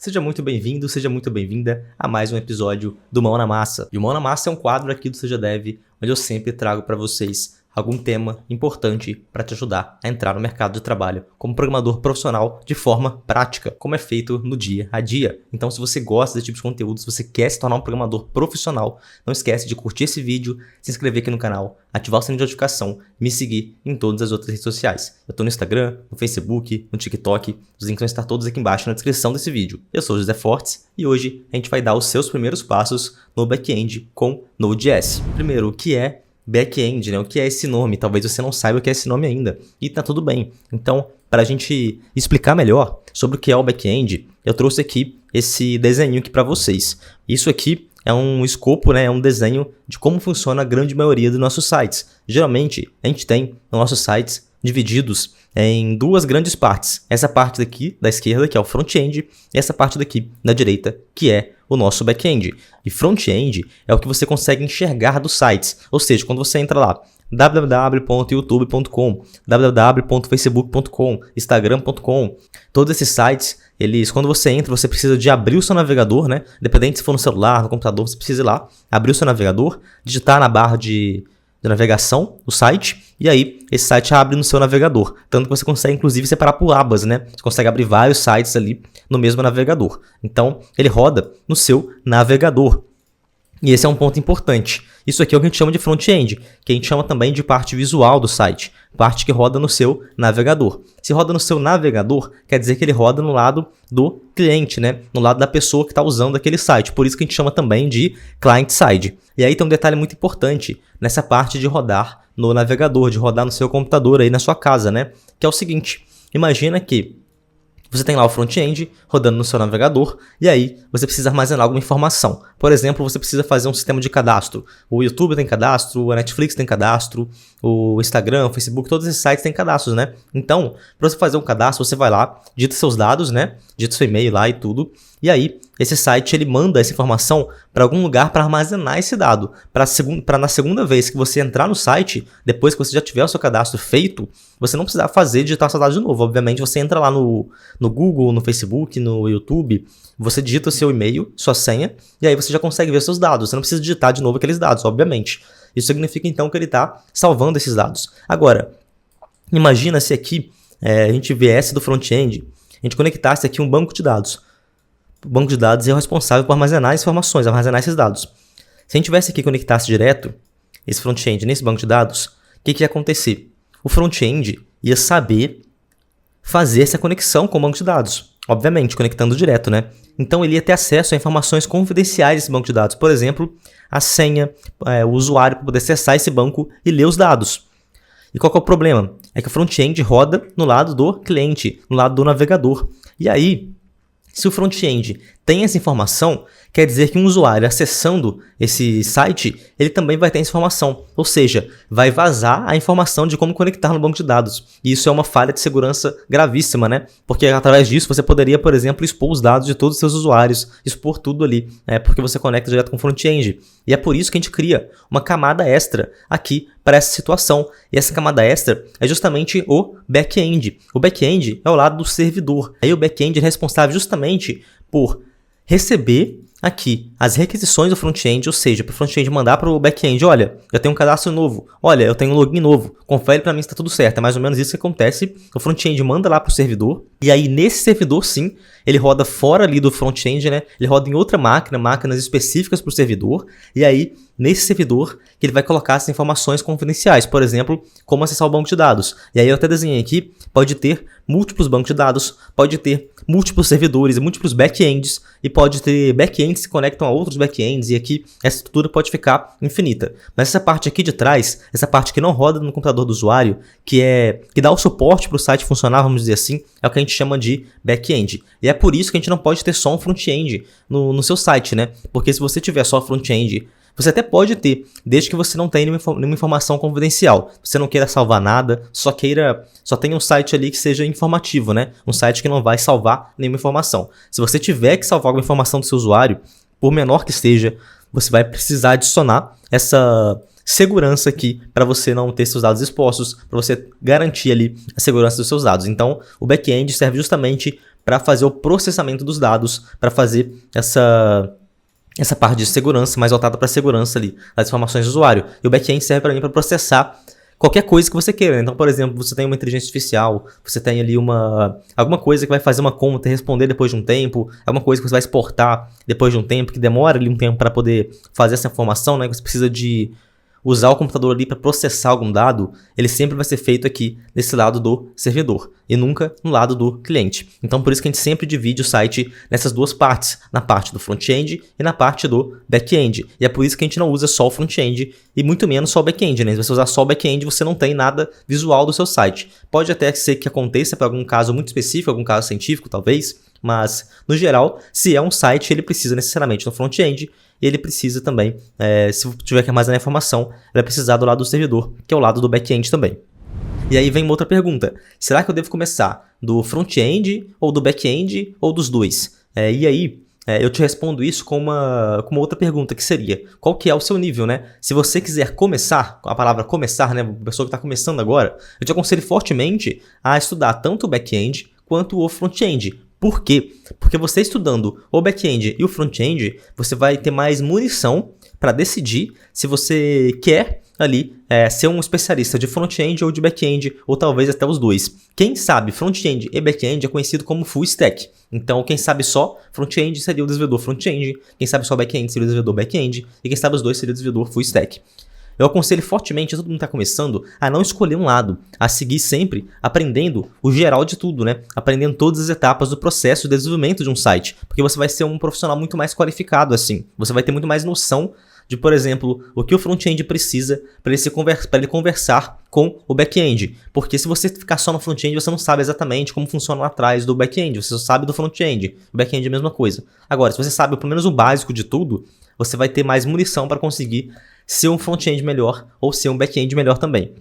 Seja muito bem-vindo, seja muito bem-vinda a mais um episódio do Mão na Massa. E o Mão na Massa é um quadro aqui do Seja Dev, onde eu sempre trago para vocês algum tema importante para te ajudar a entrar no mercado de trabalho como programador profissional de forma prática, como é feito no dia a dia. Então, se você gosta desse tipo de conteúdo, se você quer se tornar um programador profissional, não esquece de curtir esse vídeo, se inscrever aqui no canal, ativar o sininho de notificação e me seguir em todas as outras redes sociais. Eu estou no Instagram, no Facebook, no TikTok, os links vão estar todos aqui embaixo na descrição desse vídeo. Eu sou o José Fortes e hoje a gente vai dar os seus primeiros passos no back-end com Node.js. Primeiro, o que é back-end, né? O que é esse nome? Talvez você não saiba o que é esse nome ainda. E tá tudo bem. Então, para a gente explicar melhor sobre o que é o back-end, eu trouxe aqui esse desenho aqui para vocês. Isso aqui é um escopo, né? É um desenho de como funciona a grande maioria dos nossos sites. Geralmente, a gente tem nos nossos sites divididos em duas grandes partes. Essa parte daqui da esquerda, que é o front-end, e essa parte daqui da direita, que é o nosso back-end. E front-end é o que você consegue enxergar dos sites. Ou seja, quando você entra lá, www.youtube.com, www.facebook.com, instagram.com, todos esses sites, quando você entra, você precisa de abrir o seu navegador, né? Independente se for no celular, no computador, você precisa ir lá, abrir o seu navegador, digitar na barra de navegação o site, e aí esse site abre no seu navegador. Tanto que você consegue, inclusive, separar por abas, né? Você consegue abrir vários sites ali no mesmo navegador. Então, ele roda no seu navegador. E esse é um ponto importante. Isso aqui é o que a gente chama de front-end, que a gente chama também de parte visual do site, parte que roda no seu navegador. Se roda no seu navegador, quer dizer que ele roda no lado do cliente, né? No lado da pessoa que está usando aquele site. Por isso que a gente chama também de client-side. E aí tem um detalhe muito importante nessa parte de rodar no navegador, de rodar no seu computador aí na sua casa, né? Que é o seguinte, imagina que você tem lá o front-end rodando no seu navegador e aí você precisa armazenar alguma informação. Por exemplo, você precisa fazer um sistema de cadastro. O YouTube tem cadastro, a Netflix tem cadastro, o Instagram, o Facebook, todos esses sites têm cadastros, né? Então, para você fazer um cadastro, você vai lá, digita seus dados, né? Digita seu e-mail lá e tudo. E aí, esse site ele manda essa informação para algum lugar para armazenar esse dado. Para na segunda vez que você entrar no site, depois que você já tiver o seu cadastro feito, você não precisar digitar seus dados de novo. Obviamente, você entra lá no Google, no Facebook, no YouTube, você digita o seu e-mail, sua senha, e aí você já consegue ver seus dados. Você não precisa digitar de novo aqueles dados, obviamente. Isso significa, então, que ele está salvando esses dados. Agora, imagina se aqui a gente viesse do front-end, a gente conectasse aqui um banco de dados. O banco de dados é o responsável por armazenar informações, armazenar esses dados. Se a gente tivesse aqui conectasse direto esse front-end nesse banco de dados, o que ia acontecer? O front-end ia saber fazer essa conexão com o banco de dados. Obviamente, conectando direto, né? Então, ele ia ter acesso a informações confidenciais desse banco de dados. Por exemplo, a senha, o usuário para poder acessar esse banco e ler os dados. E qual que é o problema? É que o front-end roda no lado do cliente, no lado do navegador. E aí, se o front-end tem essa informação, quer dizer que um usuário acessando esse site, ele também vai ter essa informação. Ou seja, vai vazar a informação de como conectar no banco de dados. E isso é uma falha de segurança gravíssima, né? Porque através disso você poderia, por exemplo, expor os dados de todos os seus usuários, expor tudo ali, porque você conecta direto com o front-end. E é por isso que a gente cria uma camada extra aqui para essa situação. E essa camada extra é justamente o back-end. O back-end é o lado do servidor. Aí o back-end é responsável justamente por receber aqui as requisições do front-end, ou seja, para o front-end mandar para o back-end, olha, eu tenho um cadastro novo, olha, eu tenho um login novo, confere para mim se está tudo certo. É mais ou menos isso que acontece. O front-end manda lá para o servidor, e aí nesse servidor sim, ele roda fora ali do front-end, né? Ele roda em outra máquina, máquinas específicas para o servidor, e aí nesse servidor que ele vai colocar essas informações confidenciais, por exemplo, como acessar o banco de dados. E aí eu até desenhei aqui, pode ter múltiplos bancos de dados, pode ter múltiplos servidores, múltiplos back-ends, e pode ter back-ends que se conectam a outros back-ends, e aqui essa estrutura pode ficar infinita. Mas essa parte aqui de trás, essa parte que não roda no computador do usuário, que dá o suporte para o site funcionar, vamos dizer assim, é o que a gente chama de back-end. E é por isso que a gente não pode ter só um front-end no seu site, né? Porque se você tiver só front-end, você até pode ter, desde que você não tenha nenhuma informação confidencial. Você não queira salvar nada, só tenha um site ali que seja informativo, né? Um site que não vai salvar nenhuma informação. Se você tiver que salvar alguma informação do seu usuário, por menor que seja, você vai precisar adicionar essa segurança aqui para você não ter seus dados expostos, para você garantir ali a segurança dos seus dados. Então, o back-end serve justamente para fazer o processamento dos dados, para fazer essa parte de segurança, mais voltada para a segurança ali, das informações do usuário. E o back-end serve para mim para processar qualquer coisa que você queira. Então, por exemplo, você tem uma inteligência artificial, você tem ali alguma coisa que vai fazer uma conta e responder depois de um tempo, alguma coisa que você vai exportar depois de um tempo, que demora ali um tempo para poder fazer essa informação, né? Você precisa de usar o computador ali para processar algum dado, ele sempre vai ser feito aqui nesse lado do servidor e nunca no lado do cliente. Então, por isso que a gente sempre divide o site nessas duas partes, na parte do front-end e na parte do back-end. E é por isso que a gente não usa só o front-end e muito menos só o back-end, né? Se você usar só o back-end, você não tem nada visual do seu site. Pode até ser que aconteça para algum caso muito específico, algum caso científico, talvez, mas, no geral, se é um site, ele precisa necessariamente do front-end e ele precisa também, se tiver que armazenar informação, ele vai precisar do lado do servidor, que é o lado do back-end também. E aí vem uma outra pergunta. Será que eu devo começar do front-end ou do back-end ou dos dois? E aí, eu te respondo isso com uma outra pergunta, que seria, qual que é o seu nível, né? Se você quiser começar, a palavra começar, né? A pessoa que está começando agora, eu te aconselho fortemente a estudar tanto o back-end quanto o front-end. Por quê? Porque você estudando o back-end e o front-end, você vai ter mais munição para decidir se você quer ali ser um especialista de front-end ou de back-end, ou talvez até os dois. Quem sabe front-end e back-end é conhecido como full stack. Então, quem sabe só front-end seria o desenvolvedor front-end, quem sabe só back-end seria o desenvolvedor back-end, e quem sabe os dois seria o desenvolvedor full stack. Eu aconselho fortemente a todo mundo que está começando a não escolher um lado, a seguir sempre aprendendo o geral de tudo, né? Aprendendo todas as etapas do processo de desenvolvimento de um site, porque você vai ser um profissional muito mais qualificado assim. Você vai ter muito mais noção de, por exemplo, o que o front-end precisa para ele conversar com o back-end. Porque se você ficar só no front-end, você não sabe exatamente como funciona lá atrás do back-end, você só sabe do front-end. O back-end é a mesma coisa. Agora, se você sabe pelo menos o básico de tudo, você vai ter mais munição para conseguir ser um front-end melhor ou ser um back-end melhor também.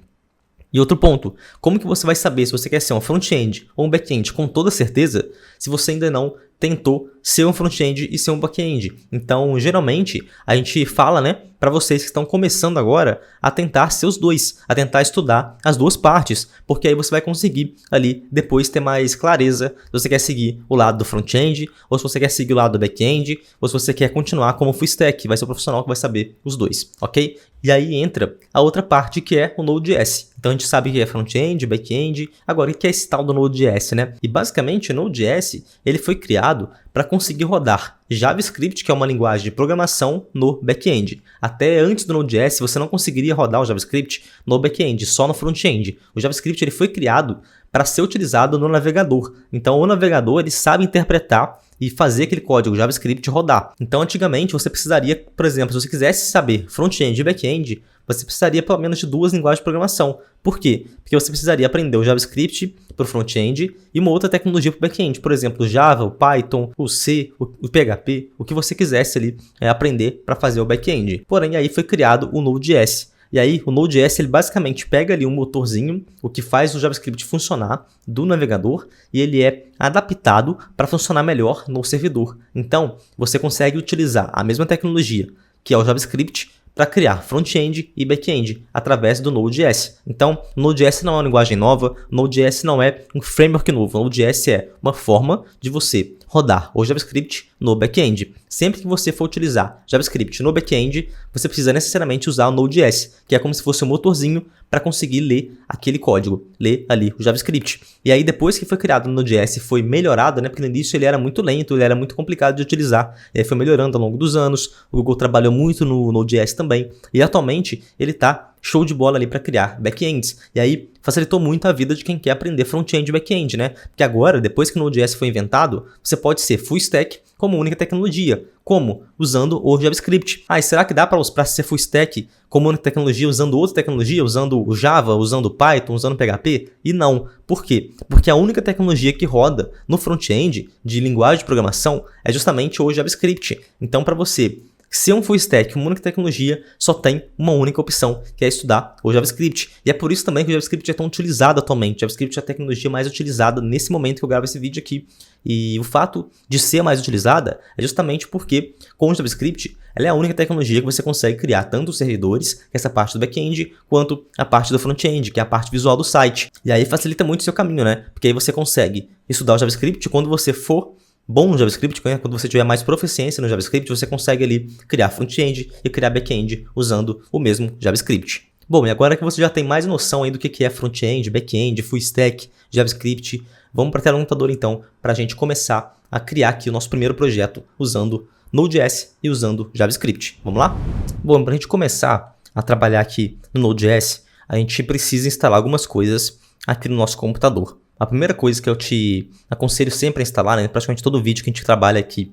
E outro ponto, como que você vai saber se você quer ser um front-end ou um back-end com toda certeza se você ainda não tentou ser um front-end e ser um back-end? Então, geralmente, a gente fala, né, para vocês que estão começando agora, a tentar ser os dois, a tentar estudar as duas partes, porque aí você vai conseguir ali depois ter mais clareza se você quer seguir o lado do front-end, ou se você quer seguir o lado do back-end, ou se você quer continuar como full stack, vai ser o profissional que vai saber os dois, ok? E aí entra a outra parte que é o Node.js. Então a gente sabe que é front-end, back-end, agora o que é esse tal do Node.js, né? E basicamente o Node.js, ele foi criado para conseguir rodar JavaScript, que é uma linguagem de programação, no back-end. Até antes do Node.js, você não conseguiria rodar o JavaScript no back-end, só no front-end. O JavaScript ele foi criado para ser utilizado no navegador. Então o navegador ele sabe interpretar e fazer aquele código JavaScript rodar. Então antigamente você precisaria, por exemplo, se você quisesse saber front-end e back-end, você precisaria pelo menos de duas linguagens de programação. Por quê? Porque você precisaria aprender o JavaScript para o front-end e uma outra tecnologia para o back-end. Por exemplo, o Java, o Python, o C, o PHP, o que você quisesse ali aprender para fazer o back-end. Porém, aí foi criado o Node.js. E aí, o Node.js ele basicamente pega ali um motorzinho, o que faz o JavaScript funcionar do navegador, e ele é adaptado para funcionar melhor no servidor. Então, você consegue utilizar a mesma tecnologia, que é o JavaScript, para criar front-end e back-end através do Node.js. Então, o Node.js não é uma linguagem nova, o Node.js não é um framework novo, o Node.js é uma forma de você rodar o JavaScript no back-end. Sempre que você for utilizar JavaScript no back-end, você precisa necessariamente usar o Node.js, que é como se fosse um motorzinho para conseguir ler aquele código, ler ali o JavaScript. E aí depois que foi criado o Node.js foi melhorado, né, porque no início ele era muito lento, ele era muito complicado de utilizar, e aí foi melhorando ao longo dos anos, o Google trabalhou muito no Node.js também, e atualmente ele está show de bola ali para criar back-ends. E aí facilitou muito a vida de quem quer aprender front-end e back-end, né? Porque agora, depois que o Node.js foi inventado, você pode ser full stack como única tecnologia. Como? Usando o JavaScript. E será que dá para ser full stack como única tecnologia usando outra tecnologia, usando o Java, usando o Python, usando o PHP? E não. Por quê? Porque a única tecnologia que roda no front-end de linguagem de programação é justamente o JavaScript. Então, para você Ser um full stack, uma única tecnologia, só tem uma única opção, que é estudar o JavaScript. E é por isso também que o JavaScript é tão utilizado atualmente. O JavaScript é a tecnologia mais utilizada nesse momento que eu gravo esse vídeo aqui. E o fato de ser mais utilizada é justamente porque com o JavaScript ela é a única tecnologia que você consegue criar tanto os servidores, que é essa parte do back-end, quanto a parte do front-end, que é a parte visual do site. E aí facilita muito o seu caminho, né? Porque aí você consegue estudar o JavaScript quando você for bom no JavaScript, quando você tiver mais proficiência no JavaScript, você consegue ali criar front-end e criar back-end usando o mesmo JavaScript. Bom, e agora que você já tem mais noção aí do que é front-end, back-end, full stack, JavaScript, vamos para a tela do computador então, para a gente começar a criar aqui o nosso primeiro projeto usando Node.js e usando JavaScript. Vamos lá? Bom, para a gente começar a trabalhar aqui no Node.js, a gente precisa instalar algumas coisas aqui no nosso computador. A primeira coisa que eu te aconselho sempre a instalar, né, praticamente todo vídeo que a gente trabalha aqui,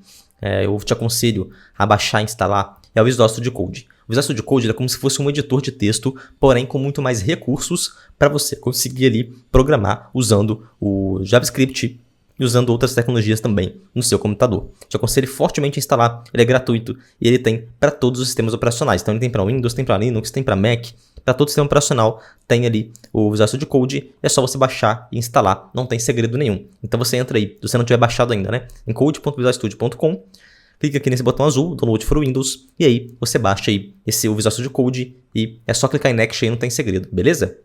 eu te aconselho a baixar e instalar, é o Visual Studio Code. O Visual Studio Code é como se fosse um editor de texto, porém com muito mais recursos para você conseguir ali programar usando o JavaScript e usando outras tecnologias também no seu computador. Te aconselho fortemente a instalar, ele é gratuito e ele tem para todos os sistemas operacionais. Então ele tem para Windows, tem para Linux, tem para Mac, para todo sistema operacional tem ali o Visual Studio Code, é só você baixar e instalar, não tem segredo nenhum. Então você entra aí, se você não tiver baixado ainda, né, em code.visualstudio.com, clica aqui nesse botão azul, Download for Windows, e aí você baixa aí o Visual Studio Code e é só clicar em Next aí, não tem segredo, beleza?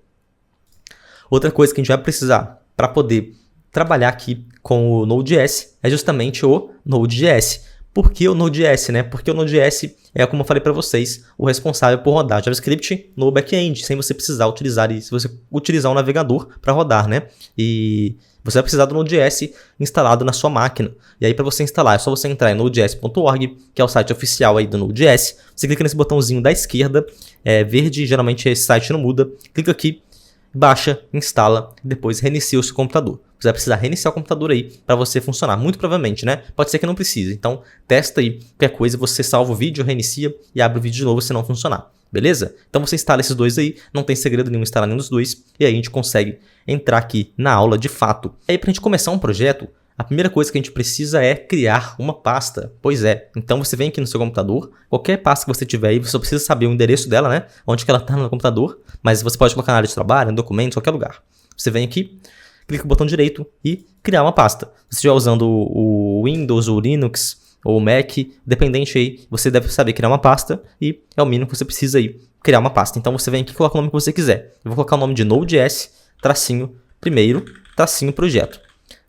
Outra coisa que a gente vai precisar para poder trabalhar aqui com o Node.js é justamente o Node.js. Por que o Node.js, né? Porque o Node.js é, como eu falei para vocês, o responsável por rodar JavaScript no back-end, sem você precisar utilizar, se você utilizar um navegador para rodar, né? E você vai precisar do Node.js instalado na sua máquina. E aí para você instalar, é só você entrar em nodejs.org, que é o site oficial aí do Node.js. Você clica nesse botãozinho da esquerda, verde, geralmente esse site não muda. Clica aqui, baixa, instala, depois reinicia o seu computador. Você vai precisar reiniciar o computador aí para você funcionar, muito provavelmente, né? Pode ser que não precise, então testa aí, qualquer coisa você salva o vídeo, reinicia e abre o vídeo de novo se não funcionar, beleza? Então você instala esses dois aí, não tem segredo nenhum instalar nenhum dos dois, e aí a gente consegue entrar aqui na aula de fato. E aí pra gente começar um projeto, a primeira coisa que a gente precisa é criar uma pasta. Pois é, então você vem aqui no seu computador, qualquer pasta que você tiver aí, você só precisa saber o endereço dela, né? Onde que ela está no computador, mas você pode colocar na área de trabalho, em documentos, qualquer lugar. Você vem aqui, clica no botão direito e criar uma pasta. Se estiver usando o Windows, o Linux ou o Mac, dependente aí, você deve saber criar uma pasta e é o mínimo que você precisa aí, criar uma pasta. Então você vem aqui e coloca o nome que você quiser. Eu vou colocar o nome de Node.js, primeiro, projeto.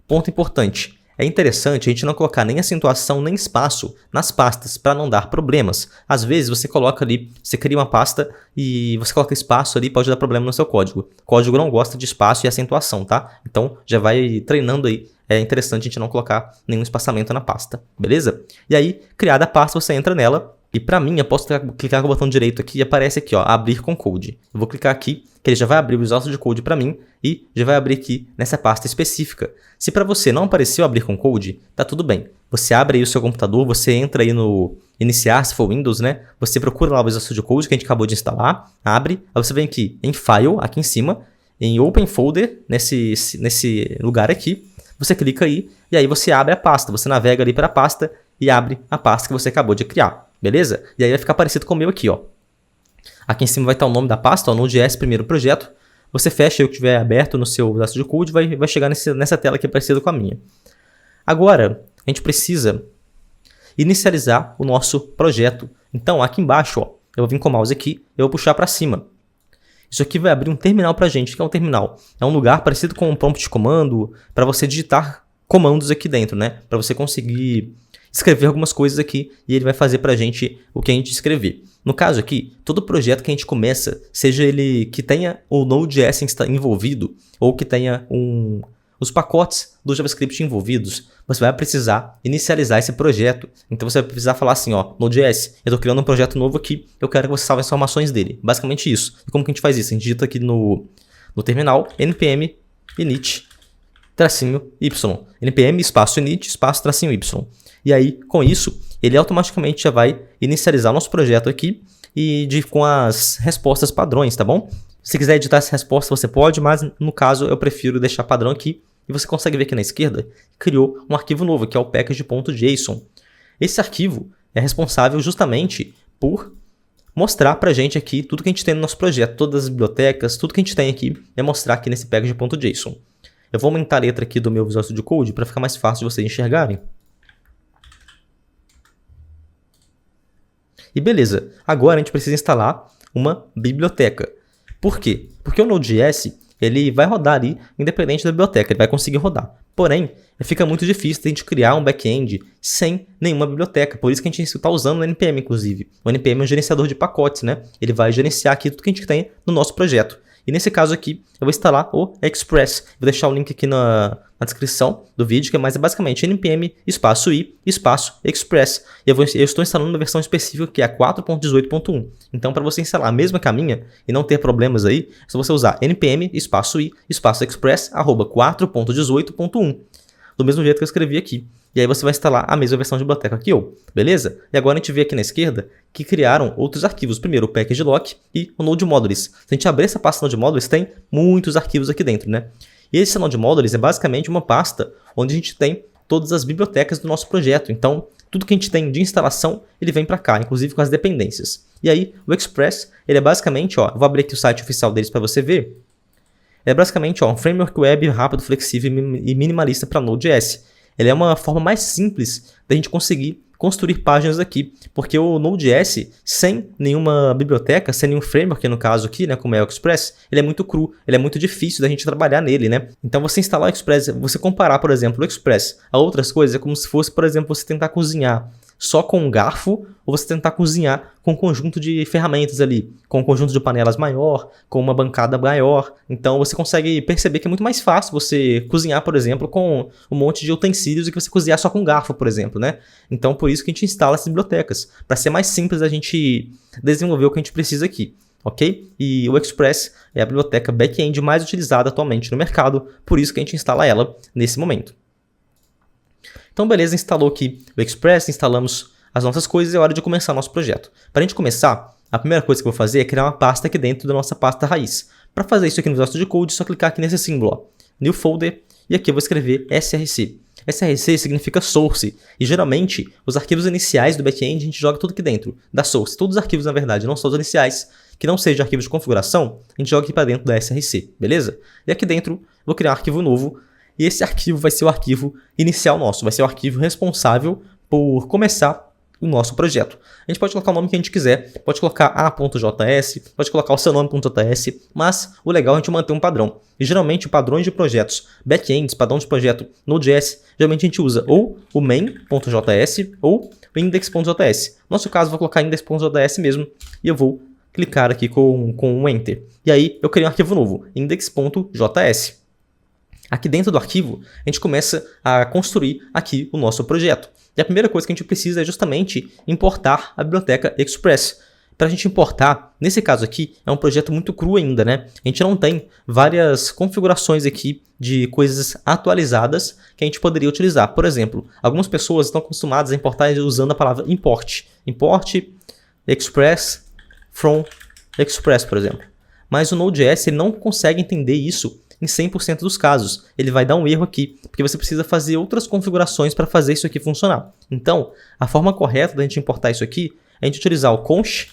Ponto importante, é interessante a gente não colocar nem acentuação nem espaço nas pastas para não dar problemas. Às vezes você coloca ali, você cria uma pasta e você coloca espaço ali, pode dar problema no seu código. O código não gosta de espaço e acentuação, tá? Então já vai treinando aí. É interessante a gente não colocar nenhum espaçamento na pasta, beleza? E aí, criada a pasta, você entra nela. E para mim, eu posso clicar com o botão direito aqui e aparece aqui, ó, abrir com code. Eu vou clicar aqui, que ele já vai abrir o Visual Studio Code para mim e já vai abrir aqui nessa pasta específica. Se para você não apareceu abrir com code, tá tudo bem. Você abre aí o seu computador, você entra aí no iniciar, se for Windows, né? Você procura lá o Visual Studio Code que a gente acabou de instalar, abre, aí você vem aqui em File, aqui em cima, em Open Folder, nesse lugar aqui, você clica aí e aí você abre a pasta, você navega ali para a pasta e abre a pasta que você acabou de criar. Beleza? E aí vai ficar parecido com o meu aqui, ó. Aqui em cima vai estar o nome da pasta, ó, Node.js, primeiro projeto. Você fecha aí o que tiver aberto no seu Visual Studio Code, vai chegar nessa tela aqui parecida com a minha. Agora, a gente precisa inicializar o nosso projeto. Então, aqui embaixo, ó, eu vou vir com o mouse aqui, eu vou puxar para cima. Isso aqui vai abrir um terminal para a gente. O que é um terminal? É um lugar parecido com um prompt de comando para você digitar comandos aqui dentro, né? Para você conseguir escrever algumas coisas aqui e ele vai fazer pra gente o que a gente escrever. No caso aqui, todo projeto que a gente começa, seja ele que tenha o Node.js envolvido ou que tenha os pacotes do JavaScript envolvidos, você vai precisar inicializar esse projeto. Então você vai precisar falar assim, ó, Node.js, eu estou criando um projeto novo aqui, eu quero que você salve as informações dele. Basicamente isso. E como que a gente faz isso? A gente digita aqui no terminal npm init -y, npm espaço init espaço -y. E aí, com isso, ele automaticamente já vai inicializar nosso projeto aqui e com as respostas padrões, tá bom? Se quiser editar essa resposta, você pode, mas no caso eu prefiro deixar padrão aqui. E você consegue ver aqui na esquerda, criou um arquivo novo, que é o package.json. Esse arquivo é responsável justamente por mostrar pra gente aqui tudo que a gente tem no nosso projeto, todas as bibliotecas, tudo que a gente tem aqui é mostrar aqui nesse package.json. Eu vou aumentar a letra aqui do meu Visual Studio Code para ficar mais fácil de vocês enxergarem. E beleza, agora a gente precisa instalar uma biblioteca. Por quê? Porque o Node.js ele vai rodar ali independente da biblioteca, ele vai conseguir rodar. Porém, fica muito difícil a gente criar um back-end sem nenhuma biblioteca. Por isso que a gente está usando o NPM, inclusive. O NPM é um gerenciador de pacotes, né? Ele vai gerenciar aqui tudo que a gente tem no nosso projeto. E nesse caso aqui, eu vou instalar o Express. Vou deixar o link aqui na descrição do vídeo, mas é basicamente npm espaço i espaço Express. E eu estou instalando uma versão específica que é a 4.18.1. Então, para você instalar a mesma caminha e não ter problemas aí, é só você usar npm espaço i espaço Express @4.18.1. Do mesmo jeito que eu escrevi aqui. E aí você vai instalar a mesma versão de biblioteca que eu, beleza? E agora a gente vê aqui na esquerda que criaram outros arquivos. Primeiro o package.lock e o Node Modules. Se a gente abrir essa pasta Node Modules, tem muitos arquivos aqui dentro, né? E esse Node Modules é basicamente uma pasta onde a gente tem todas as bibliotecas do nosso projeto. Então, tudo que a gente tem de instalação, ele vem para cá, inclusive com as dependências. E aí, o Express, ele é basicamente, ó, eu vou abrir aqui o site oficial deles para você ver. É basicamente um framework web rápido, flexível e minimalista para Node.js. Ele é uma forma mais simples da gente conseguir construir páginas aqui, porque o Node.js, sem nenhuma biblioteca, sem nenhum framework, no caso aqui, né, como é o Express, ele é muito cru, ele é muito difícil da gente trabalhar nele, né? Então você instalar o Express, você comparar, por exemplo, o Express a outras coisas, é como se fosse, por exemplo, você tentar cozinhar só com um garfo, ou você tentar cozinhar com um conjunto de ferramentas ali, com um conjunto de panelas maior, com uma bancada maior. Então você consegue perceber que é muito mais fácil você cozinhar, por exemplo, com um monte de utensílios do que você cozinhar só com um garfo, por exemplo, né? Então por isso que a gente instala essas bibliotecas, para ser mais simples a gente desenvolver o que a gente precisa aqui. Ok? E o Express é a biblioteca back-end mais utilizada atualmente no mercado, por isso que a gente instala ela nesse momento. Então beleza, instalou aqui o Express, instalamos as nossas coisas e é hora de começar nosso projeto. Para a gente começar, a primeira coisa que eu vou fazer é criar uma pasta aqui dentro da nossa pasta raiz. Para fazer isso aqui no Visual Studio Code, é só clicar aqui nesse símbolo, ó, New Folder, e aqui eu vou escrever src. src significa source, e geralmente os arquivos iniciais do back-end a gente joga tudo aqui dentro, da source. Todos os arquivos, na verdade, não só os iniciais, que não sejam arquivos de configuração, a gente joga aqui para dentro da src, beleza? E aqui dentro eu vou criar um arquivo novo, e esse arquivo vai ser o arquivo inicial nosso, vai ser o arquivo responsável por começar o nosso projeto. A gente pode colocar o nome que a gente quiser, pode colocar a.js, pode colocar o seu nome.js, mas o legal é a gente manter um padrão. E geralmente padrões de projetos, backends, padrão de projeto Node.js, geralmente a gente usa ou o main.js ou o index.js. No nosso caso, eu vou colocar index.js mesmo e eu vou clicar aqui com um Enter. E aí eu criei um arquivo novo, index.js. Aqui dentro do arquivo, a gente começa a construir aqui o nosso projeto. E a primeira coisa que a gente precisa é justamente importar a biblioteca Express. Para a gente importar, nesse caso aqui, é um projeto muito cru ainda, né? A gente não tem várias configurações aqui de coisas atualizadas que a gente poderia utilizar. Por exemplo, algumas pessoas estão acostumadas a importar usando a palavra import. Import Express from Express, por exemplo. Mas o Node.js ele não consegue entender isso em 100% dos casos. Ele vai dar um erro aqui, porque você precisa fazer outras configurações para fazer isso aqui funcionar. Então, a forma correta da gente importar isso aqui é a gente utilizar o const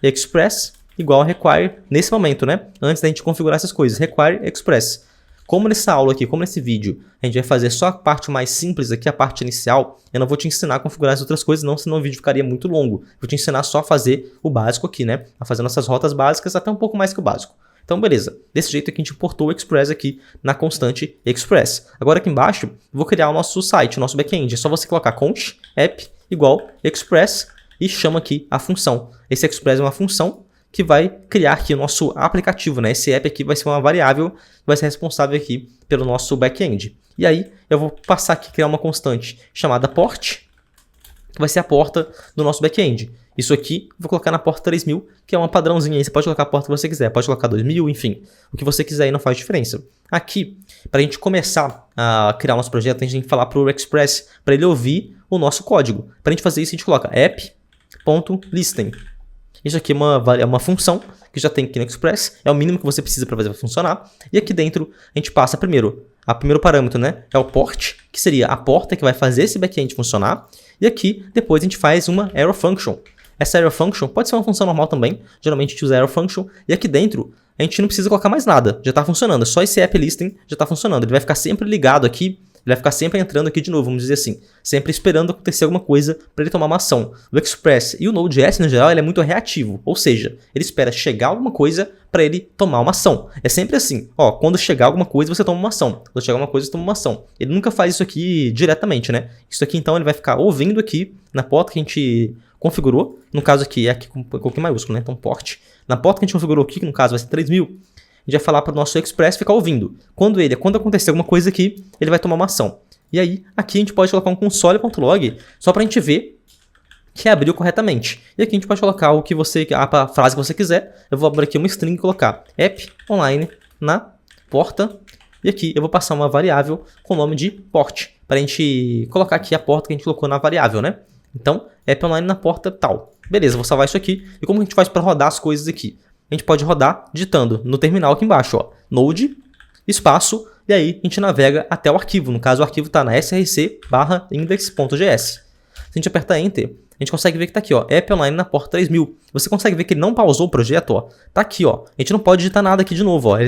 express igual a require nesse momento, né? Antes da gente configurar essas coisas, require express. Como nessa aula aqui, como nesse vídeo, a gente vai fazer só a parte mais simples aqui, a parte inicial, eu não vou te ensinar a configurar as outras coisas, não, senão o vídeo ficaria muito longo. Vou te ensinar só a fazer o básico aqui, né? A fazer nossas rotas básicas, até um pouco mais que o básico. Então, beleza. Desse jeito aqui a gente importou o Express aqui na constante Express. Agora aqui embaixo, eu vou criar o nosso site, o nosso back-end. É só você colocar const app igual Express e chama aqui a função. Esse Express é uma função que vai criar aqui o nosso aplicativo, né? Esse app aqui vai ser uma variável que vai ser responsável aqui pelo nosso back-end. E aí, eu vou passar aqui, criar uma constante chamada port, que vai ser a porta do nosso back-end. Isso aqui, eu vou colocar na porta 3000, que é uma padrãozinha aí. Você pode colocar a porta que você quiser, pode colocar 2000, enfim. O que você quiser aí não faz diferença. Aqui, para a gente começar a criar o nosso projeto, a gente tem que falar para o Express, para ele ouvir o nosso código. Para a gente fazer isso, a gente coloca app.listen. Isso aqui é uma função que já tem aqui no Express, é o mínimo que você precisa para fazer funcionar. E aqui dentro, a gente passa primeiro o primeiro parâmetro, né, é o port, que seria a porta que vai fazer esse back-end funcionar. E aqui, depois a gente faz uma arrow function. Essa arrow function pode ser uma função normal também, geralmente a gente usa arrow function. E aqui dentro, a gente não precisa colocar mais nada, já está funcionando. Só esse app listing já está funcionando. Ele vai ficar sempre ligado aqui, ele vai ficar sempre entrando aqui de novo, vamos dizer assim. Sempre esperando acontecer alguma coisa para ele tomar uma ação. O Express e o Node.js, no geral, ele é muito reativo. Ou seja, ele espera chegar alguma coisa para ele tomar uma ação. É sempre assim. Ó, quando chegar alguma coisa, você toma uma ação. Quando chegar alguma coisa, você toma uma ação. Ele nunca faz isso aqui diretamente, né? Isso aqui, então, ele vai ficar ouvindo aqui na porta que a gente configurou. No caso aqui, é aqui com um pouquinho maiúsculo, né? Então, port. Na porta que a gente configurou aqui, que no caso vai ser 3000, a gente vai falar para o nosso Express ficar ouvindo. Quando acontecer alguma coisa aqui, ele vai tomar uma ação. E aí, aqui a gente pode colocar um console.log só para a gente ver que abriu corretamente. E aqui a gente pode colocar o que a frase que você quiser. Eu vou abrir aqui uma string e colocar app online na porta. E aqui eu vou passar uma variável com o nome de port, para a gente colocar aqui a porta que a gente colocou na variável, né? Então, app online na porta tal. Beleza, vou salvar isso aqui. E como a gente faz para rodar as coisas aqui? A gente pode rodar digitando no terminal aqui embaixo, ó, node, espaço, e aí a gente navega até o arquivo. No caso, o arquivo está na src/index.js. Se a gente apertar Enter, a gente consegue ver que está aqui, ó, app online na porta 3000. Você consegue ver que ele não pausou o projeto, ó. Tá aqui, ó. A gente não pode digitar nada aqui de novo, ó.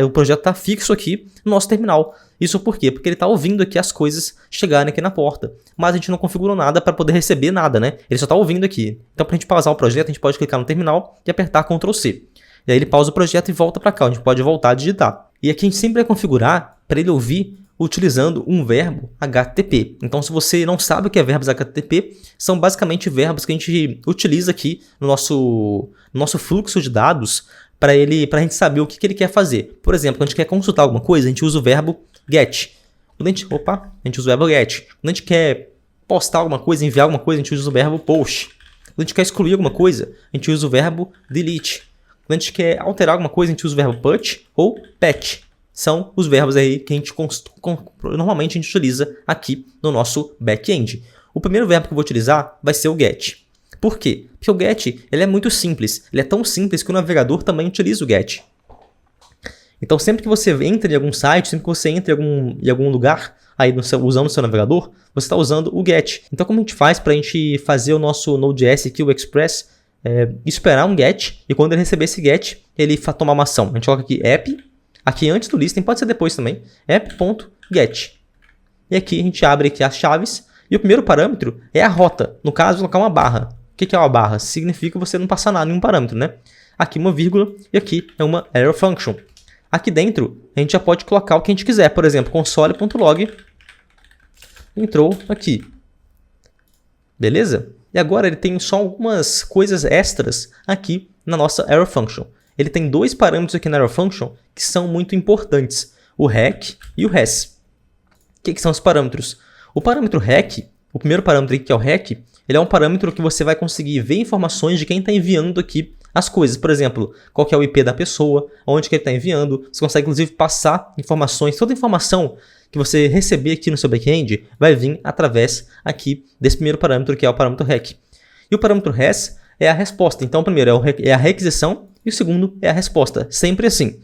O projeto está fixo aqui no nosso terminal. Isso por quê? Porque ele está ouvindo aqui as coisas chegarem aqui na porta. Mas a gente não configurou nada para poder receber nada, né? Ele só está ouvindo aqui. Então, para a gente pausar o projeto, a gente pode clicar no terminal e apertar Ctrl C. E aí ele pausa o projeto e volta para cá. A gente pode voltar a digitar. E aqui a gente sempre vai configurar para ele ouvir utilizando um verbo HTTP. Então, se você não sabe o que é verbos HTTP, são basicamente verbos que a gente utiliza aqui no nosso fluxo de dados para a gente saber o que ele quer fazer. Por exemplo, quando a gente quer consultar alguma coisa, a gente usa o verbo get. A gente usa o verbo get. Quando a gente quer postar alguma coisa, enviar alguma coisa, a gente usa o verbo post. Quando a gente quer excluir alguma coisa, a gente usa o verbo delete. Quando a gente quer alterar alguma coisa, a gente usa o verbo put ou patch. São os verbos aí que a gente normalmente a gente utiliza aqui no nosso back-end. O primeiro verbo que eu vou utilizar vai ser o get. Por quê? Porque o get ele é muito simples. Ele é tão simples que o navegador também utiliza o get. Então, sempre que você entra em algum site, sempre que você entra em algum lugar, aí usando o seu navegador, você está usando o get. Então, como a gente faz para a gente fazer o nosso Node.js aqui, o Express, esperar um get, e quando ele receber esse get, ele vai tomar uma ação. A gente coloca aqui app, aqui antes do listing, pode ser depois também, app.get. E aqui a gente abre aqui as chaves, e o primeiro parâmetro é a rota. No caso, colocar uma barra. O que é uma barra? Significa você não passar nada em um parâmetro, né? Aqui uma vírgula, e aqui é uma arrow function. Aqui dentro, a gente já pode colocar o que a gente quiser. Por exemplo, console.log entrou aqui. Beleza? E agora ele tem só algumas coisas extras aqui na nossa arrow function. Ele tem dois parâmetros aqui na arrow function que são muito importantes. O rec e o res. O que são os parâmetros? O parâmetro rec, o primeiro parâmetro aqui que é o rec, ele é um parâmetro que você vai conseguir ver informações de quem está enviando aqui as coisas. Por exemplo, qual que é o IP da pessoa, onde que ele está enviando. Você consegue, inclusive, passar informações. Toda informação que você receber aqui no seu back-end vai vir através aqui desse primeiro parâmetro, que é o parâmetro rec. E o parâmetro res é a resposta. Então, o primeiro é a requisição e o segundo é a resposta. Sempre assim.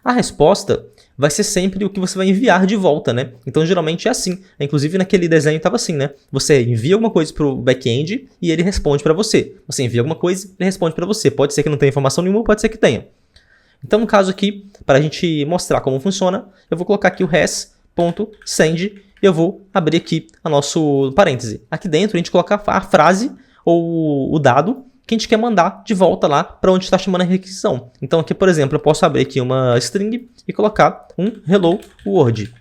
A resposta vai ser sempre o que você vai enviar de volta, né? Então, geralmente é assim. Inclusive, naquele desenho estava assim, né? Você envia alguma coisa para o back-end e ele responde para você. Você envia alguma coisa, ele responde para você. Pode ser que não tenha informação nenhuma, pode ser que tenha. Então, no caso aqui, para a gente mostrar como funciona, eu vou colocar aqui o res.send e eu vou abrir aqui a nosso parêntese. Aqui dentro, a gente coloca a frase ou o dado que a gente quer mandar de volta lá para onde está chamando a requisição. Então aqui, por exemplo, eu posso abrir aqui uma string e colocar um hello world.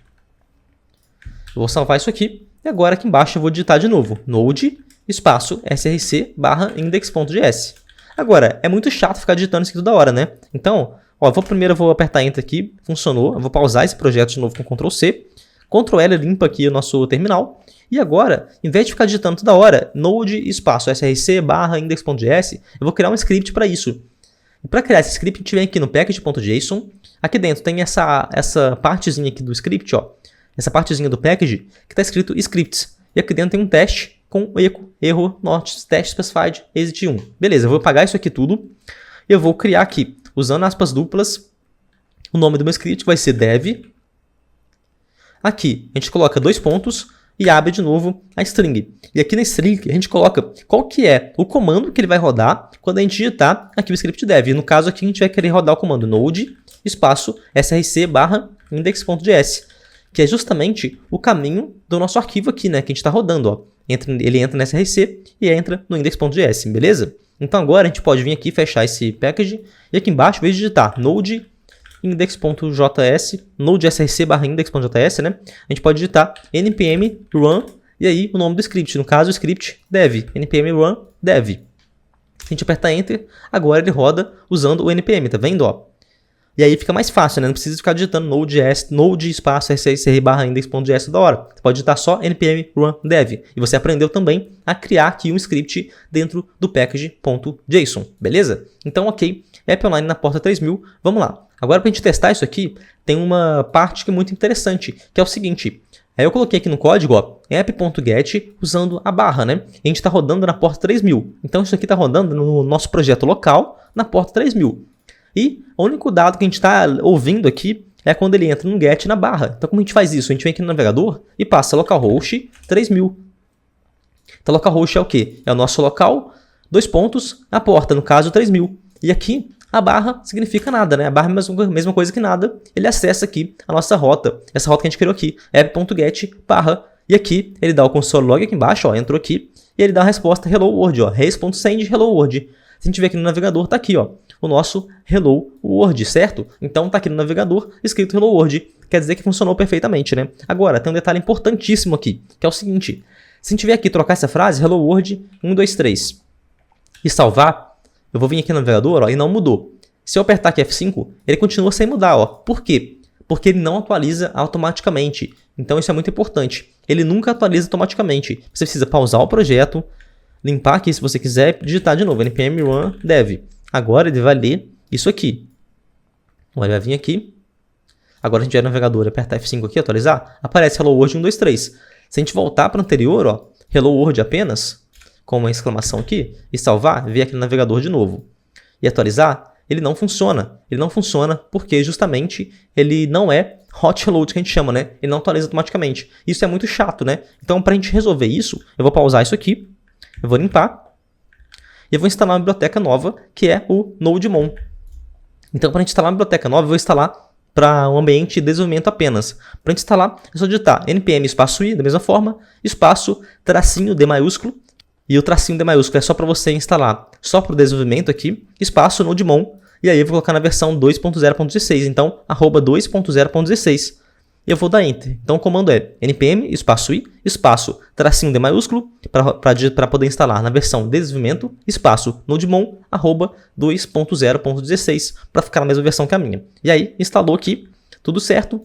Eu vou salvar isso aqui e agora aqui embaixo eu vou digitar de novo node espaço src/index.js. Agora, é muito chato ficar digitando isso aqui toda hora, né? Então, ó, primeiro eu vou apertar Enter aqui, funcionou. Eu vou pausar esse projeto de novo com Ctrl C. Ctrl L limpa aqui o nosso terminal. E agora, em vez de ficar digitando toda hora, node espaço src/index.js, eu vou criar um script para isso. E para criar esse script, a gente vem aqui no package.json. Aqui dentro tem essa partezinha aqui do script, ó. Essa partezinha do package que está escrito scripts. E aqui dentro tem um teste com erro not test specified exit 1. Beleza, eu vou apagar isso aqui tudo. E eu vou criar aqui, usando aspas duplas, o nome do meu script vai ser dev. aqui a gente coloca 2 pontos e abre de novo a string. E aqui na string a gente coloca qual que é o comando que ele vai rodar quando a gente digitar aqui o script dev. E no caso aqui a gente vai querer rodar o comando node espaço src barra index.js, que é justamente o caminho do nosso arquivo aqui, né, que a gente está rodando. Ó. Ele entra no src e entra no index.js, beleza? Então agora a gente pode vir aqui, fechar esse package e aqui embaixo, ao invés de digitar node index.js, node src barra index.js, né? A gente pode digitar npm run e aí o nome do script, no caso o script dev, npm run dev. A gente aperta enter, agora ele roda usando o npm, tá vendo, ó? E aí fica mais fácil, né? Não precisa ficar digitando node espaço src barra index.js toda hora. Você pode digitar só npm run dev. E você aprendeu também a criar aqui um script dentro do package.json, beleza? Então, ok, app online na porta 3000, vamos lá. Agora, para a gente testar isso aqui, tem uma parte que é muito interessante, que é o seguinte. Aí eu coloquei aqui no código, ó, app.get usando a barra, né? E a gente está rodando na porta 3000. Então, isso aqui está rodando no nosso projeto local na porta 3000. E o único dado que a gente está ouvindo aqui é quando ele entra no get na barra. Então, como a gente faz isso? A gente vem aqui no navegador e passa localhost 3000. Então, localhost é o quê? É o nosso local, 2 pontos, a porta, no caso 3000. E aqui, a barra significa nada, né? A barra é a mesma coisa que nada. Ele acessa aqui a nossa rota. Essa rota que a gente criou aqui, app.get barra. E aqui, ele dá o console log aqui embaixo, ó, entrou aqui. E ele dá a resposta hello world, ó, res.send hello world. Se a gente ver aqui no navegador, tá aqui, ó, o nosso hello world, certo? Então tá aqui no navegador escrito hello world, quer dizer que funcionou perfeitamente, né? Agora, tem um detalhe importantíssimo aqui, que é o seguinte. Se a gente vier aqui trocar essa frase, hello world 123, e salvar, eu vou vir aqui no navegador, ó, e não mudou. Se eu apertar aqui F5, ele continua sem mudar, ó. Por quê? Porque ele não atualiza automaticamente. Então isso é muito importante. Ele nunca atualiza automaticamente. Você precisa pausar o projeto, limpar aqui se você quiser, digitar de novo, npm run dev. Agora ele vai ler isso aqui. Ele vai vir aqui. Agora a gente vai no navegador e apertar F5 aqui, atualizar. Aparece hello world 123. Se a gente voltar para o anterior, ó, hello world apenas, com uma exclamação aqui, e salvar, vir aqui no navegador de novo. E atualizar, ele não funciona. Ele não funciona porque justamente ele não é hot reload que a gente chama, né? Ele não atualiza automaticamente. Isso é muito chato, né? Então, para a gente resolver isso, eu vou pausar isso aqui. Eu vou limpar e eu vou instalar uma biblioteca nova, que é o NodeMon. Então, para a gente instalar uma biblioteca nova, eu vou instalar para um ambiente de desenvolvimento apenas. Para a gente instalar, é só digitar npm espaço i, da mesma forma, espaço, tracinho D maiúsculo, e o tracinho D maiúsculo é só para você instalar só para o desenvolvimento aqui, espaço NodeMon, e aí eu vou colocar na versão 2.0.16, então, @2.0.16. E eu vou dar Enter. Então o comando é npm, espaço i, espaço, tracinho D maiúsculo, para poder instalar na versão de desenvolvimento, espaço, nodemon, @2.0.16, para ficar na mesma versão que a minha. E aí, instalou aqui, tudo certo.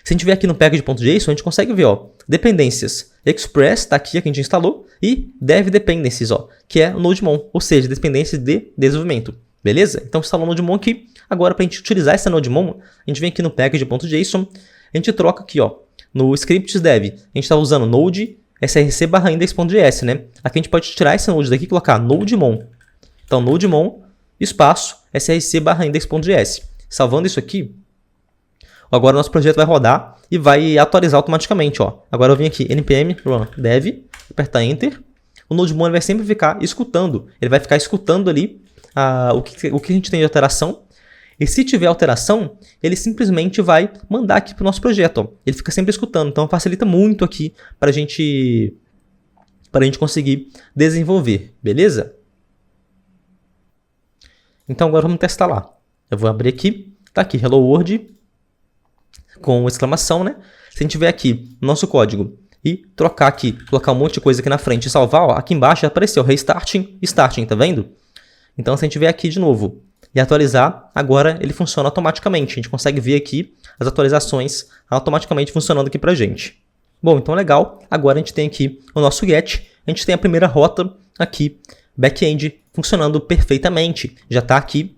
Se a gente vier aqui no package.json, a gente consegue ver, ó, dependências. Express, está aqui, a que a gente instalou, e Dev Dependencies, ó, que é o nodemon, ou seja, dependências de desenvolvimento. Beleza? Então instalou o nodemon aqui. Agora, para a gente utilizar essa nodemon, a gente vem aqui no package.json, a gente troca aqui, ó, no scripts dev. A gente está usando node src barra index.js, né? Aqui a gente pode tirar esse node daqui e colocar nodemon. Então, nodemon, espaço, src barra index.js. Salvando isso aqui, agora o nosso projeto vai rodar e vai atualizar automaticamente, ó. Agora eu vim aqui, npm run dev, apertar enter. O nodemon vai sempre ficar escutando. Ele vai ficar escutando ali o que a gente tem de alteração. E se tiver alteração, ele simplesmente vai mandar aqui para o nosso projeto. Ó. Ele fica sempre escutando, então facilita muito aqui para a gente conseguir desenvolver, beleza? Então agora vamos testar lá. Eu vou abrir aqui, tá aqui, hello world, com exclamação, né? Se a gente vier aqui no nosso código e trocar aqui, colocar um monte de coisa aqui na frente e salvar, ó, aqui embaixo apareceu restarting, starting, tá vendo? Então se a gente vier aqui de novo e atualizar, agora ele funciona automaticamente. A gente consegue ver aqui as atualizações automaticamente funcionando aqui pra gente. Bom, então legal. Agora a gente tem aqui o nosso get. A gente tem a primeira rota aqui, back-end, funcionando perfeitamente. Já está aqui,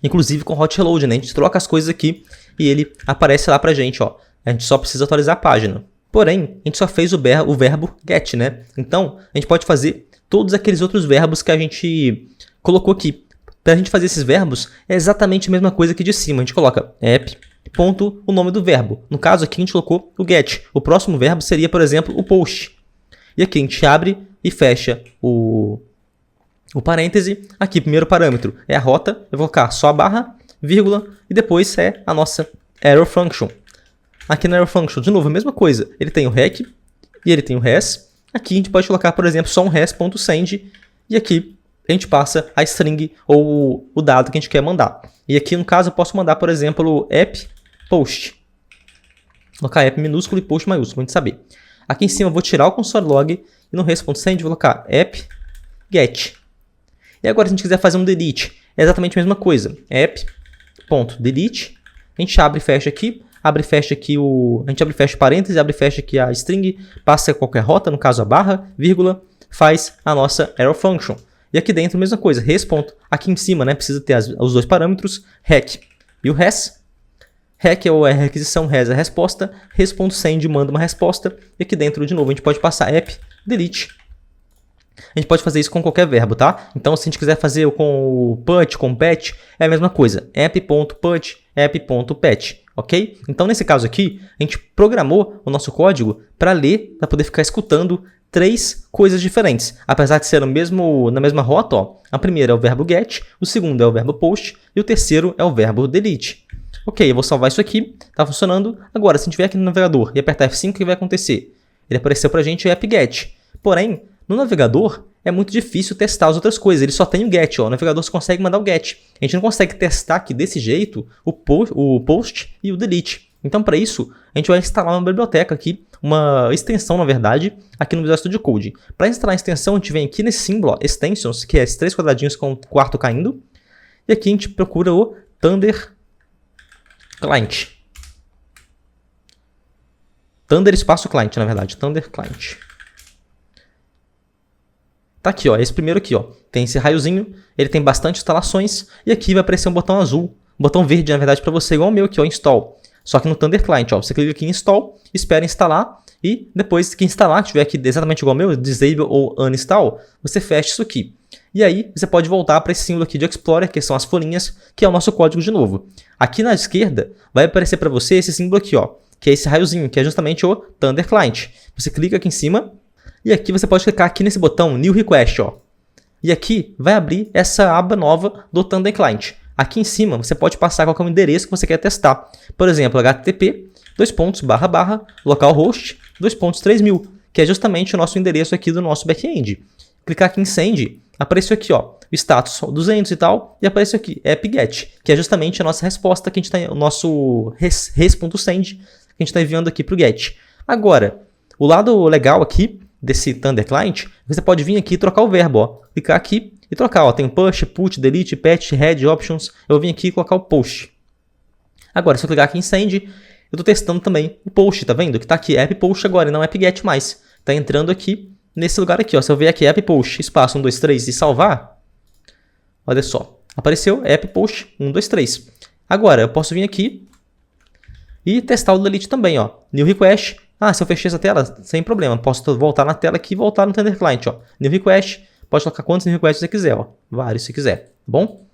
inclusive com hot reload, né? A gente troca as coisas aqui e ele aparece lá pra gente, ó. A gente só precisa atualizar a página. Porém, a gente só fez o verbo get, né? Então, a gente pode fazer todos aqueles outros verbos que a gente colocou aqui. Para a gente fazer esses verbos, é exatamente a mesma coisa aqui de cima. A gente coloca app, ponto o nome do verbo. No caso aqui a gente colocou o get. O próximo verbo seria, por exemplo, o post. E aqui a gente abre e fecha o parêntese. Aqui, primeiro parâmetro é a rota. Eu vou colocar só a barra, vírgula, e depois é a nossa error function. Aqui na error function, de novo, a mesma coisa. Ele tem o rec e ele tem o res. Aqui a gente pode colocar, por exemplo, só um res.send. E aqui a gente passa a string ou o dado que a gente quer mandar. E aqui, no caso, eu posso mandar, por exemplo, app post. Vou colocar app minúsculo e post maiúsculo, para a gente saber. Aqui em cima eu vou tirar o console log e no res.send vou colocar app get. E agora, se a gente quiser fazer um delete, é exatamente a mesma coisa. App.delete. A gente abre e fecha aqui. Abre e fecha aqui a gente abre e fecha parênteses, abre e fecha aqui a string, passa qualquer rota, no caso a barra, vírgula, faz a nossa error function. E aqui dentro, a mesma coisa, res. Aqui em cima, né, precisa ter os dois parâmetros, rec e o res. Rec é a requisição, res é a resposta, res.send manda uma resposta. E aqui dentro, de novo, a gente pode passar app, delete. A gente pode fazer isso com qualquer verbo, tá? Então, se a gente quiser fazer com o put, com o pet, é a mesma coisa. app.put, app.pet, ok? Então, nesse caso aqui, a gente programou o nosso código para ler, para poder ficar escutando 3 coisas diferentes. Apesar de ser na mesma rota, ó, a primeira é o verbo get, o segundo é o verbo post e o terceiro é o verbo delete. Ok, eu vou salvar isso aqui, tá funcionando. Agora, se a gente vier aqui no navegador e apertar F5, o que vai acontecer? Ele apareceu para a gente app.get. Porém, no navegador é muito difícil testar as outras coisas. Ele só tem o get, ó. O navegador só consegue mandar o get. A gente não consegue testar aqui desse jeito o post e o delete. Então, para isso, a gente vai instalar uma biblioteca aqui, uma extensão, na verdade, aqui no Visual Studio Code. Para instalar a extensão, a gente vem aqui nesse símbolo, ó, extensions, que é esses 3 quadradinhos com o quarto caindo. E aqui a gente procura o Thunder Client. Thunder espaço Client, na verdade. Thunder Client. Tá aqui, ó, esse primeiro aqui, ó, tem esse raiozinho, ele tem bastante instalações, e aqui vai aparecer um botão azul, um botão verde, na verdade, para você, igual o meu aqui, ó, install. Só que no Thunder Client, ó, você clica aqui em install, espera instalar, e depois que instalar, que tiver aqui exatamente igual ao meu, disable ou uninstall, você fecha isso aqui. E aí, você pode voltar para esse símbolo aqui de Explorer, que são as folhinhas, que é o nosso código de novo. Aqui na esquerda, vai aparecer para você esse símbolo aqui, ó, que é esse raiozinho, que é justamente o Thunder Client. Você clica aqui em cima, e aqui você pode clicar aqui nesse botão New Request, ó. E aqui vai abrir essa aba nova do Thunder Client. Aqui em cima você pode passar qual é o endereço que você quer testar. Por exemplo, http localhost 3000, que é justamente o nosso endereço aqui do nosso back-end. Clicar aqui em send, apareceu aqui, ó, o status 200 e tal, e apareceu aqui app.get, que é justamente a nossa resposta que a gente tá, o nosso res.send que a gente está enviando aqui para o get. Agora, o lado legal aqui desse Thunder Client, você pode vir aqui e trocar o verbo, ó. Clicar aqui e trocar, ó. Tem push, put, delete, patch, head, options. Eu vou vir aqui e colocar o post. Agora, se eu clicar aqui em send, eu estou testando também o post, tá vendo? Que tá aqui, app post agora, e não app get mais. Tá entrando aqui nesse lugar aqui, ó. Se eu ver aqui app post, espaço 1, 2, 3 e salvar, olha só. Apareceu app post 1, 2, 3. Agora, eu posso vir aqui e testar o delete também, ó. New request. Ah, se eu fechei essa tela, sem problema. Posso voltar na tela aqui e voltar no Thunder Client, ó. New request. Pode colocar quantos new requests você quiser, ó. Vários se quiser, tá bom?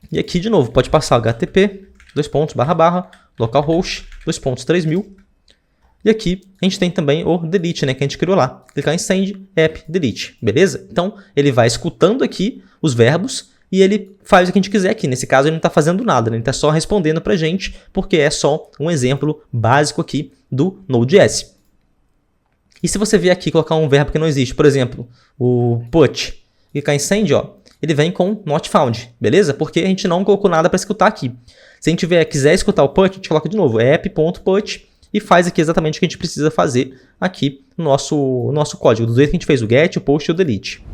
E aqui, de novo, pode passar o http, localhost, 3000. E aqui, a gente tem também o delete, né, que a gente criou lá. Clicar em send, app, delete, beleza? Então, ele vai escutando aqui os verbos e ele faz o que a gente quiser aqui. Nesse caso, ele não está fazendo nada, né? Ele está só respondendo para a gente, porque é só um exemplo básico aqui do Node.js. E se você vier aqui colocar um verbo que não existe, por exemplo, o put, e clicar em send, ó, ele vem com not found, beleza? Porque a gente não colocou nada para escutar aqui. Se a gente quiser escutar o put, a gente coloca de novo app.put e faz aqui exatamente o que a gente precisa fazer aqui no nosso código, do jeito que a gente fez o get, o post e o delete.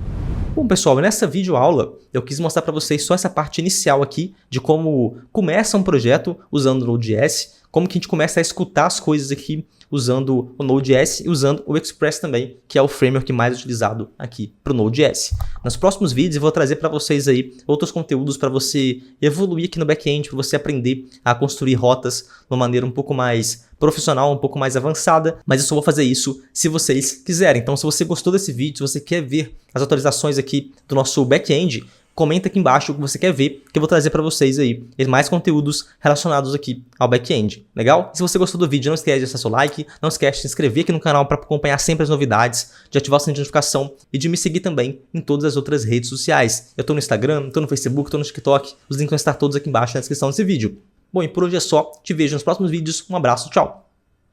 Bom, pessoal, nessa videoaula eu quis mostrar para vocês só essa parte inicial aqui de como começa um projeto usando o Node.js, como que a gente começa a escutar as coisas aqui usando o Node.js e usando o Express também, que é o framework mais utilizado aqui para o Node.js. Nos próximos vídeos eu vou trazer para vocês aí outros conteúdos para você evoluir aqui no back-end, para você aprender a construir rotas de uma maneira um pouco mais profissional, um pouco mais avançada, mas eu só vou fazer isso se vocês quiserem. Então, se você gostou desse vídeo, se você quer ver as atualizações aqui do nosso back-end, comenta aqui embaixo o que você quer ver, que eu vou trazer para vocês aí mais conteúdos relacionados aqui ao back-end, legal? Se você gostou do vídeo, não esquece de deixar seu like, não esquece de se inscrever aqui no canal para acompanhar sempre as novidades, de ativar o sininho de notificação e de me seguir também em todas as outras redes sociais. Eu tô no Instagram, tô no Facebook, tô no TikTok, os links vão estar todos aqui embaixo na descrição desse vídeo. Bom, e por hoje é só, te vejo nos próximos vídeos, um abraço, tchau!